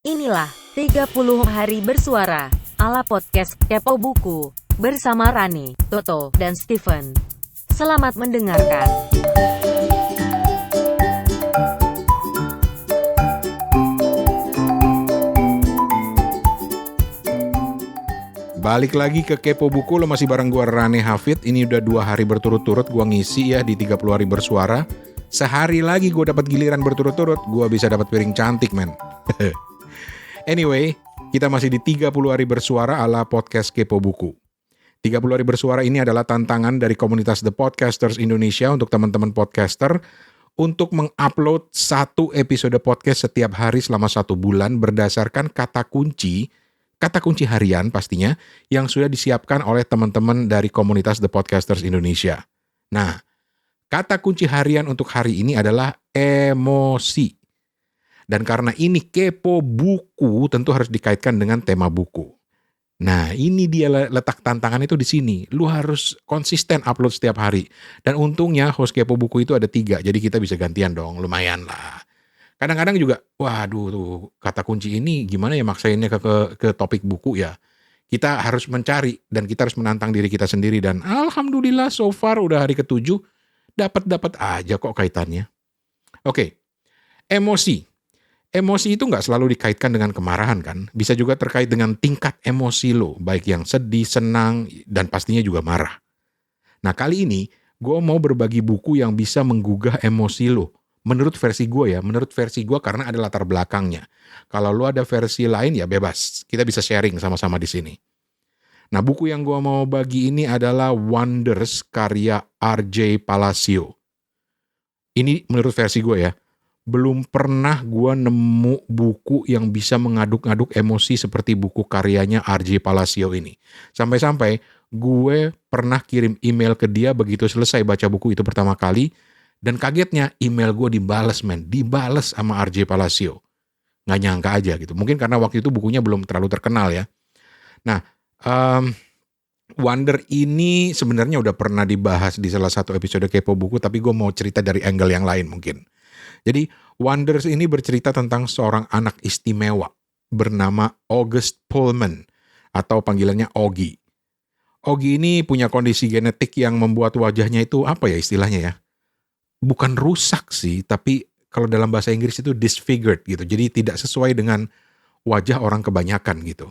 Inilah 30 hari bersuara ala podcast Kepo Buku bersama Rani, Toto, dan Steven. Selamat mendengarkan. Balik lagi ke Kepo Buku, lo masih bareng gue Rani Hafid. Ini udah 2 hari berturut-turut gue ngisi ya di 30 hari bersuara. Sehari lagi gue dapat giliran berturut-turut, gue bisa dapat piring cantik men. Anyway, kita masih di 30 hari bersuara ala podcast Kepo Buku. 30 hari bersuara ini adalah tantangan dari komunitas The Podcasters Indonesia untuk teman-teman podcaster untuk mengupload 1 episode podcast setiap hari selama 1 bulan berdasarkan kata kunci harian pastinya yang sudah disiapkan oleh teman-teman dari komunitas The Podcasters Indonesia. Nah, kata kunci harian untuk hari ini adalah emosi. Dan karena ini Kepo Buku, tentu harus dikaitkan dengan tema buku. Nah, ini dia letak tantangan itu di sini. Lu harus konsisten upload setiap hari. Dan untungnya host Kepo Buku itu ada 3, jadi kita bisa gantian dong, lumayan lah. Kadang-kadang juga, waduh tuh kata kunci ini gimana ya maksainnya ke topik buku ya. Kita harus mencari dan kita harus menantang diri kita sendiri. Dan alhamdulillah so far udah hari ke-7, dapat aja kok kaitannya. Oke, emosi. Emosi itu nggak selalu dikaitkan dengan kemarahan kan. Bisa juga terkait dengan tingkat emosi lo, baik yang sedih, senang, dan pastinya juga marah. Nah kali ini, gue mau berbagi buku yang bisa menggugah emosi lo. Menurut versi gue karena ada latar belakangnya. Kalau lo ada versi lain ya bebas, kita bisa sharing sama-sama di sini. Nah buku yang gue mau bagi ini adalah Wonders karya R.J. Palacio. Ini menurut versi gue ya, belum pernah gue nemu buku yang bisa mengaduk-aduk emosi seperti buku karyanya R.J. Palacio ini. Sampai-sampai gue pernah kirim email ke dia begitu selesai baca buku itu pertama kali. Dan kagetnya email gue dibales sama R.J. Palacio. Nggak nyangka aja gitu. Mungkin karena waktu itu bukunya belum terlalu terkenal ya. Nah, Wonder ini sebenarnya udah pernah dibahas di salah satu episode Kepo Buku, tapi gue mau cerita dari angle yang lain mungkin. Jadi, Wonders ini bercerita tentang seorang anak istimewa bernama August Pullman atau panggilannya Augie. Augie ini punya kondisi genetik yang membuat wajahnya itu apa ya istilahnya ya? Bukan rusak sih, tapi kalau dalam bahasa Inggris itu disfigured gitu. Jadi tidak sesuai dengan wajah orang kebanyakan gitu.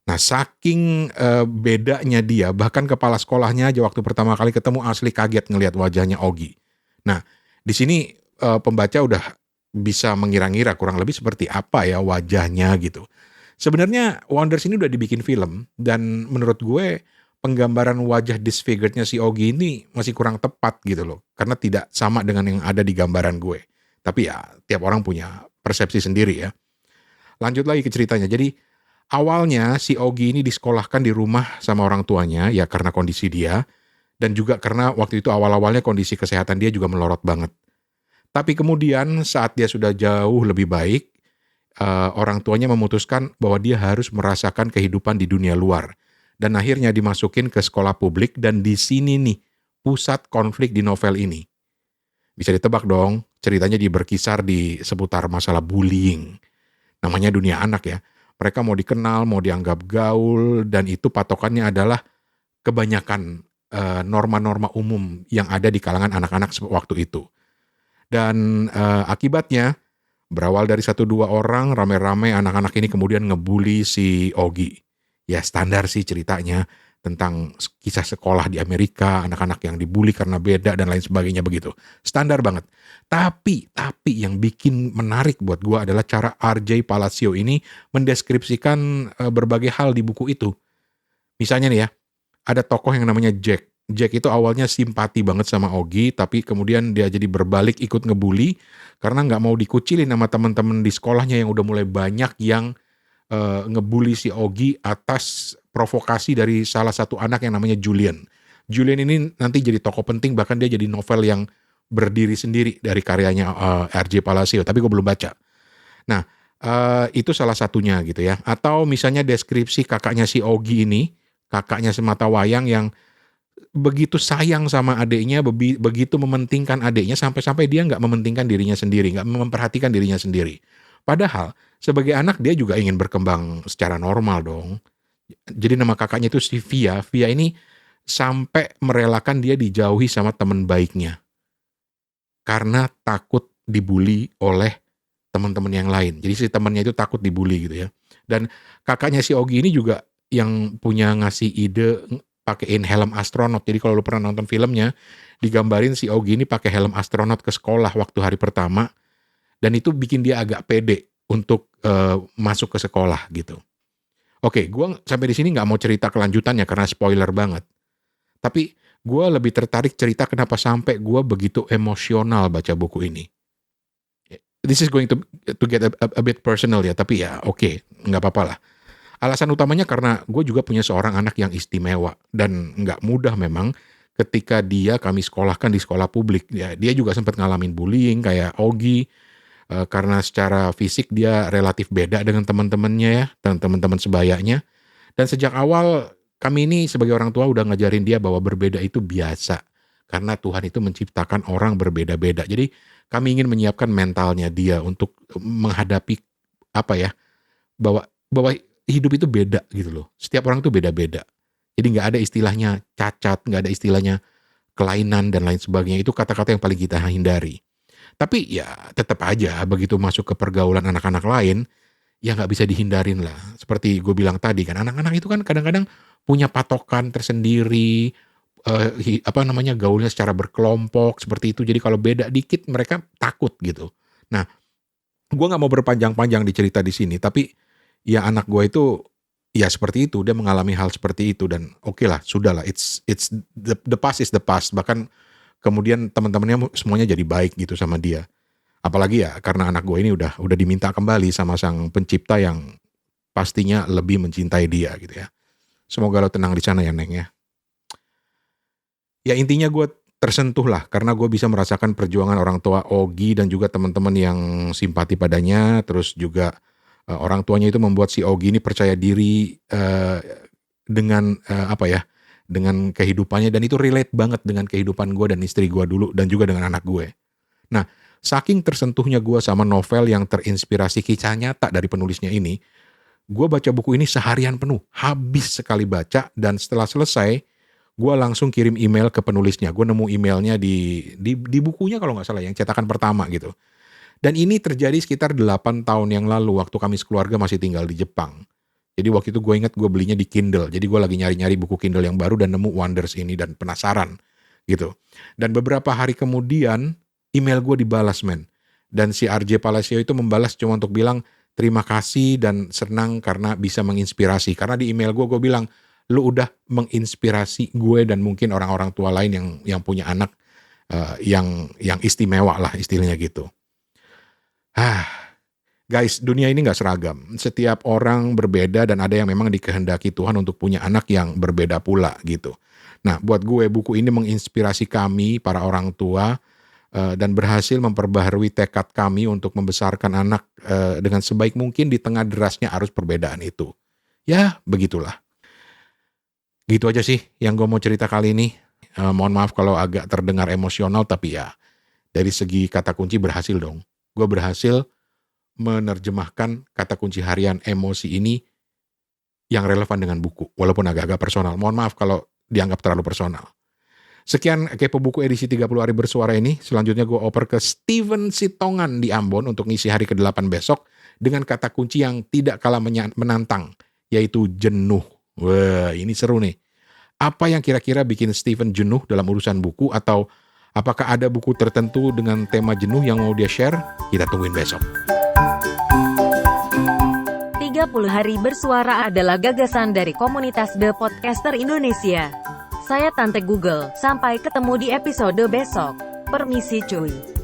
Nah saking bedanya dia, bahkan kepala sekolahnya aja waktu pertama kali ketemu asli kaget ngelihat wajahnya Augie. Nah di sini pembaca udah bisa mengira-ngira kurang lebih seperti apa ya wajahnya gitu. Sebenarnya Wonders ini udah dibikin film dan menurut gue penggambaran wajah disfigurednya si Augie ini masih kurang tepat gitu loh. Karena tidak sama dengan yang ada di gambaran gue. Tapi ya tiap orang punya persepsi sendiri ya. Lanjut lagi ke ceritanya. Jadi awalnya si Augie ini disekolahkan di rumah sama orang tuanya ya karena kondisi dia. Dan juga karena waktu itu awal-awalnya kondisi kesehatan dia juga melorot banget. Tapi kemudian saat dia sudah jauh lebih baik, orang tuanya memutuskan bahwa dia harus merasakan kehidupan di dunia luar. Dan akhirnya dimasukin ke sekolah publik dan di sini nih pusat konflik di novel ini. Bisa ditebak dong, ceritanya berkisar di seputar masalah bullying. Namanya dunia anak ya. Mereka mau dikenal, mau dianggap gaul dan itu patokannya adalah kebanyakan norma-norma umum yang ada di kalangan anak-anak waktu itu. Dan akibatnya berawal dari 1-2 orang, rame-rame anak-anak ini kemudian ngebully si Augie. Ya standar sih ceritanya tentang kisah sekolah di Amerika, anak-anak yang dibully karena beda dan lain sebagainya begitu. Standar banget. Tapi yang bikin menarik buat gue adalah cara R.J. Palacio ini mendeskripsikan berbagai hal di buku itu. Misalnya nih ya, ada tokoh yang namanya Jack. Jack itu awalnya simpati banget sama Augie, tapi kemudian dia jadi berbalik ikut ngebully karena nggak mau dikucilin sama teman-teman di sekolahnya yang udah mulai banyak yang ngebully si Augie atas provokasi dari salah satu anak yang namanya Julian. Julian ini nanti jadi tokoh penting, bahkan dia jadi novel yang berdiri sendiri dari karyanya R.J. Palacio, tapi gue belum baca. Nah, itu salah satunya gitu ya. Atau misalnya deskripsi kakaknya si Augie ini, kakaknya semata wayang yang begitu sayang sama adiknya, begitu mementingkan adiknya, sampai-sampai dia nggak mementingkan dirinya sendiri, nggak memperhatikan dirinya sendiri. Padahal sebagai anak dia juga ingin berkembang secara normal dong. Jadi nama kakaknya itu si Via. Via ini sampai merelakan dia dijauhi sama teman baiknya. Karena takut dibully oleh teman-teman yang lain. Jadi si temannya itu takut dibully gitu ya. Dan kakaknya si Ogi ini juga yang punya ngasih ide pakein helm astronot. Jadi kalau lu pernah nonton filmnya, digambarin si Ogi ini pakai helm astronot ke sekolah waktu hari pertama. Dan itu bikin dia agak pede untuk masuk ke sekolah gitu. Oke, gue sampai di sini nggak mau cerita kelanjutannya karena spoiler banget. Tapi gue lebih tertarik cerita kenapa sampai gue begitu emosional baca buku ini. This is going to get a bit personal ya, tapi ya oke, nggak apa-apa lah. Alasan utamanya karena gue juga punya seorang anak yang istimewa dan nggak mudah memang ketika kami sekolahkan di sekolah publik. Ya, dia juga sempat ngalamin bullying kayak Ogi karena secara fisik dia relatif beda dengan teman-temannya ya, dan teman-teman sebayanya. Dan sejak awal kami ini sebagai orang tua udah ngajarin dia bahwa berbeda itu biasa. Karena Tuhan itu menciptakan orang berbeda-beda. Jadi kami ingin menyiapkan mentalnya dia untuk menghadapi bahwa hidup itu beda gitu loh. Setiap orang itu beda-beda. Jadi nggak ada istilahnya cacat, nggak ada istilahnya kelainan dan lain sebagainya. Itu kata-kata yang paling kita hindari. Tapi ya tetap aja begitu masuk ke pergaulan anak-anak lain, ya nggak bisa dihindarin lah. Seperti gue bilang tadi kan, anak-anak itu kan kadang-kadang punya patokan tersendiri, gaulnya secara berkelompok seperti itu. Jadi kalau beda dikit mereka takut gitu. Nah, gue nggak mau berpanjang-panjang dicerita di sini, tapi ya anak gue itu ya seperti itu, dia mengalami hal seperti itu dan oke lah, sudah lah, it's the past is the past. Bahkan kemudian teman-temannya semuanya jadi baik gitu sama dia. Apalagi ya karena anak gue ini udah diminta kembali sama sang pencipta yang pastinya lebih mencintai dia gitu ya. Semoga lo tenang di sana ya Neng ya. Ya intinya gue tersentuh lah karena gue bisa merasakan perjuangan orang tua Ogi dan juga teman-teman yang simpati padanya. Terus juga orang tuanya itu membuat si Ogi ini percaya diri dengan dengan kehidupannya. Dan itu relate banget dengan kehidupan gue dan istri gue dulu dan juga dengan anak gue. Nah, saking tersentuhnya gue sama novel yang terinspirasi kisah nyata dari penulisnya ini, gue baca buku ini seharian penuh, habis sekali baca, dan setelah selesai, gue langsung kirim email ke penulisnya. Gue nemu emailnya di bukunya kalau nggak salah, yang cetakan pertama gitu. Dan ini terjadi sekitar 8 tahun yang lalu, waktu kami sekeluarga masih tinggal di Jepang. Jadi waktu itu gue ingat gue belinya di Kindle, jadi gue lagi nyari-nyari buku Kindle yang baru dan nemu Wonders ini dan penasaran gitu. Dan beberapa hari kemudian, email gue dibalas men. Dan si RJ Palacio itu membalas cuma untuk bilang, terima kasih dan senang karena bisa menginspirasi. Karena di email gue bilang, lu udah menginspirasi gue dan mungkin orang-orang tua lain yang punya anak yang istimewa lah istilahnya gitu. Guys, dunia ini gak seragam. Setiap orang berbeda dan ada yang memang dikehendaki Tuhan untuk punya anak yang berbeda pula gitu. Nah, buat gue buku ini menginspirasi kami para orang tua dan berhasil memperbaharui tekad kami untuk membesarkan anak dengan sebaik mungkin di tengah derasnya arus perbedaan itu. Ya, begitulah. Gitu aja sih yang gue mau cerita kali ini. Mohon maaf kalau agak terdengar emosional, tapi ya dari segi kata kunci berhasil dong. Gue berhasil menerjemahkan kata kunci harian emosi ini yang relevan dengan buku, walaupun agak-agak personal. Mohon maaf kalau dianggap terlalu personal. Sekian Kepo Buku edisi 30 hari bersuara ini. Selanjutnya gue oper ke Steven Sitongan di Ambon untuk ngisi hari ke-8 besok dengan kata kunci yang tidak kalah menantang, yaitu jenuh. Wah, ini seru nih. Apa yang kira-kira bikin Steven jenuh dalam urusan buku, atau apakah ada buku tertentu dengan tema jenuh yang mau dia share? Kita tungguin besok. 30 hari bersuara adalah gagasan dari komunitas The Podcaster Indonesia. Saya Tante Google, sampai ketemu di episode besok. Permisi cuy.